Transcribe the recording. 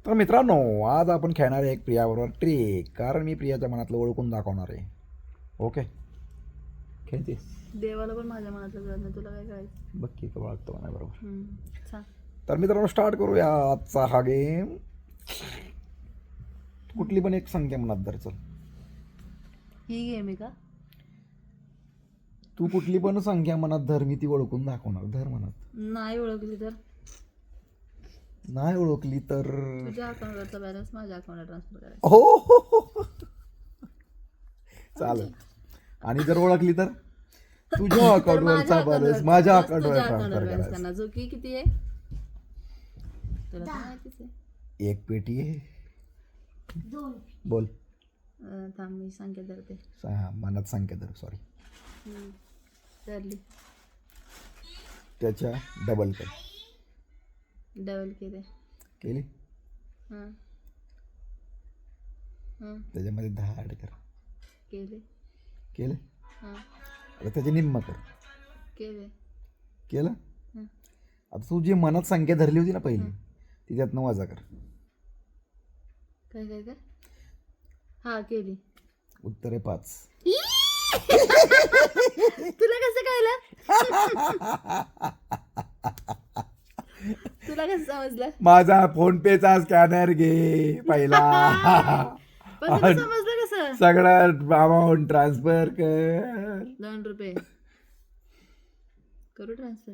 तर मित्रांनो, आज आपण खेळणार आहे एक प्रियाबरोबर ट्रिक, कारण मी प्रियाच्या मनातलं ओळखून दाखवणार आहे. ओके, खेळतेस? देवाला पण माझ्या मनातलं कळत नाही, तुला काय करायचं? बघ की तो ओळखतो का नाही बरोबर. सांग. तर मित्रांनो, स्टार्ट करूया आजचा हा गेम. कुठली पण एक संख्या मनात धर. चल, ही गेम आहे का? तू कुठली पण संख्या मनात धर, मी ती ओळखून दाखवणार. धर मनात. नाही ओळखली तर नाही ओळखली तर तुझ्या अकाउंटवरचा बॅलन्स माझ्या अकाउंटला ट्रान्सफर करायचा. हो. चालेल. आणि जर ओळखली तर तुझ्या अकाउंटवरचा बॅलन्स माझ्या अकाउंटवर ट्रान्सफर करायचा. जो की किती आहे तुला तर माहितीच आहे. एक पेटी आहे. बोल. थांब मी संख्या धरते. मनात संख्या धर. सॉरी, धरली. त्याच्या डबल कर. डबल केली. हां त्याच्यामध्ये 10 ॲड कर. केले. आता त्याचे निम्म कर. केलं. आता तू जी मनात संख्या धरली होती ना पहिली, ती त्यातनं वजा कर. काय हा केली. उत्तर आहे 5. तुला कसं कळलं? तुला कसं समजलं? माझा फोन पेचा स्कॅनर घे पहिला. पण तुला समजलं कसं? सगळा अमाऊंट ट्रान्सफर कर. 2 रुपये करू ट्रान्सफर.